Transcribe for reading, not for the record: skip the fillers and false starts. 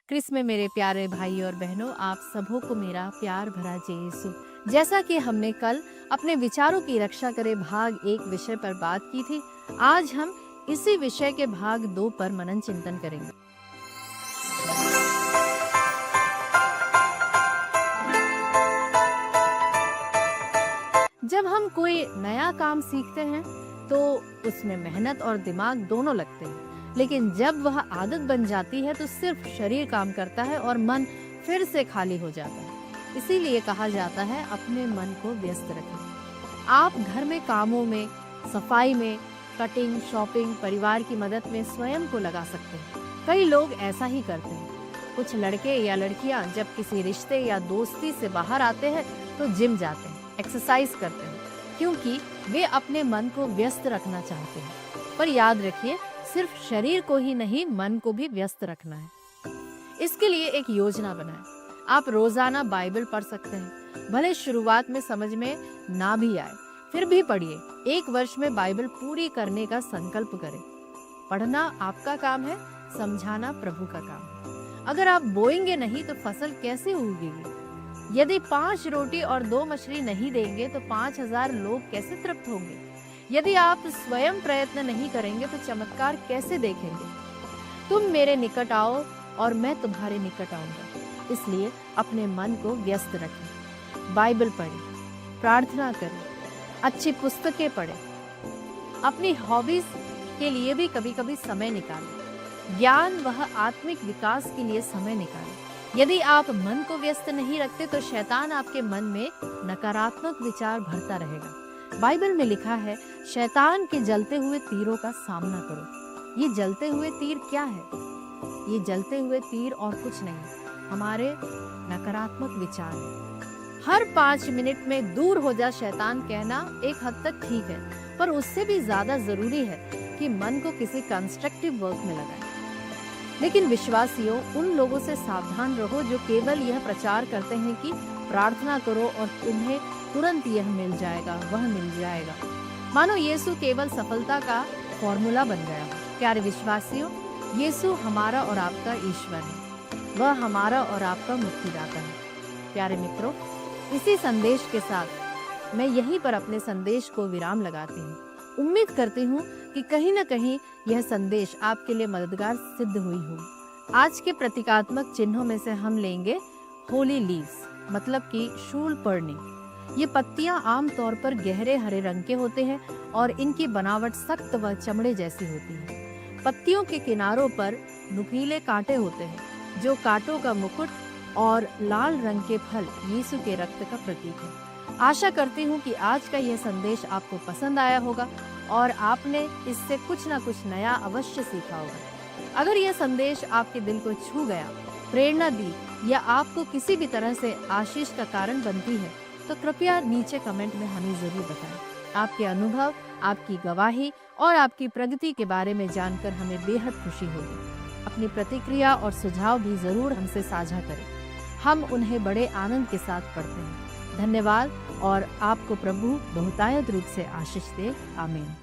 Chris में मेरे प्यारे भाई और बहनों, आप सबों को मेरा प्यार भरा जय यीशु। जैसा कि हमने कल अपने विचारों की रक्षा करे भाग 1 विषय पर बात की थी, आज हम इसी विषय के भाग 2 पर मनन चिंतन करेंगे। जब हम कोई नया काम सीखते हैं तो उसमें मेहनत और दिमाग दोनों लगते हैं, लेकिन जब वह आदत बन जाती है तो सिर्फ शरीर काम करता है और मन फिर से खाली हो जाता है। इसीलिए कहा जाता है अपने मन को व्यस्त रखें। आप घर में कामों में, सफाई में, कटिंग, शॉपिंग, परिवार की मदद में स्वयं को लगा सकते हैं। कई लोग ऐसा ही करते हैं। कुछ लड़के या लड़कियां जब किसी रिश्ते या दोस्ती से बाहर आते हैं तो जिम जाते हैं, एक्सरसाइज करते हैं, क्योंकि वे अपने मन को व्यस्त रखना चाहते हैं। पर याद रखिए, सिर्फ शरीर को ही नहीं, मन को भी व्यस्त रखना है। इसके लिए एक योजना बनाएं। आप रोजाना बाइबल पढ़ सकते हैं। भले शुरुआत में समझ में ना भी आए, फिर भी पढ़िए। 1 वर्ष में बाइबल पूरी करने का संकल्प करें। पढ़ना आपका काम है, समझाना प्रभु का काम है। अगर आप बोएंगे नहीं तो फसल कैसे उगेगी? यदि 5 रोटी और 2 मछली नहीं देंगे तो 5000 लोग कैसे तृप्त होंगे? यदि आप स्वयं प्रयत्न नहीं करेंगे तो चमत्कार कैसे देखेंगे? तुम मेरे निकट आओ और मैं तुम्हारे निकट आऊंगा। इसलिए अपने मन को व्यस्त रखें। बाइबल पढ़ें, प्रार्थना करें, अच्छी पुस्तकें पढ़ें, अपनी हॉबीज के लिए भी कभी कभी समय निकालें। ज्ञान व आत्मिक विकास के लिए समय निकालें। यदि आप मन को व्यस्त नहीं रखते तो शैतान आपके मन में नकारात्मक विचार भरता रहेगा। बाइबल में लिखा है, शैतान के जलते हुए तीरों का सामना करो। ये जलते हुए तीर क्या है? ये जलते हुए तीर और कुछ नहीं, हमारे नकारात्मक विचार है। हर 5 मिनट में दूर हो जा शैतान कहना एक हद तक ठीक है, पर उससे भी ज्यादा जरूरी है कि मन को किसी कंस्ट्रक्टिव वर्क में लगाएं। लेकिन विश्वासियों, उन लोगों से सावधान रहो जो केवल यह प्रचार करते हैं कि प्रार्थना करो और तुम्हें तुरंत यह मिल जाएगा, वह मिल जाएगा। मानो यीशु केवल सफलता का फॉर्मूला बन गया हो। प्यारे विश्वासियों, यीशु हमारा और आपका ईश्वर है। वह हमारा और आपका मुक्तिदाता है। प्यारे मित्रों, इसी संदेश के साथ मैं यहीं पर अपने संदेश को विराम लगाती हूँ। उम्मीद करती हूँ कि कहीं न कहीं यह संदेश आपके लिए मददगार सिद्ध हुई हो। आज के प्रतीकात्मक चिन्हों में से हम लेंगे होली लीव्स, मतलब कि शूलपर्णी। ये पत्तियां आमतौर पर गहरे हरे रंग के होते हैं और इनकी बनावट सख्त व चमड़े जैसी होती है। पत्तियों के किनारों पर नुकीले कांटे होते हैं, जो कांटों का मुकुट, और लाल रंग के फल यीशु के रक्त का प्रतीक है। आशा करती हूँ कि आज का यह संदेश आपको पसंद आया होगा और आपने इससे कुछ न कुछ नया अवश्य सीखा होगा। अगर यह संदेश आपके दिल को छू गया, प्रेरणा दी या आपको किसी भी तरह से आशीष का कारण बनती है तो कृपया नीचे कमेंट में हमें जरूर बताएं। आपके अनुभव, आपकी गवाही और आपकी प्रगति के बारे में जानकर हमें बेहद खुशी होगी। अपनी प्रतिक्रिया और सुझाव भी जरूर हमसे साझा करें। हम उन्हें बड़े आनंद के साथ पढ़ते हैं। धन्यवाद और आपको प्रभु बहुतायत रूप से आशीष दे। आमीन।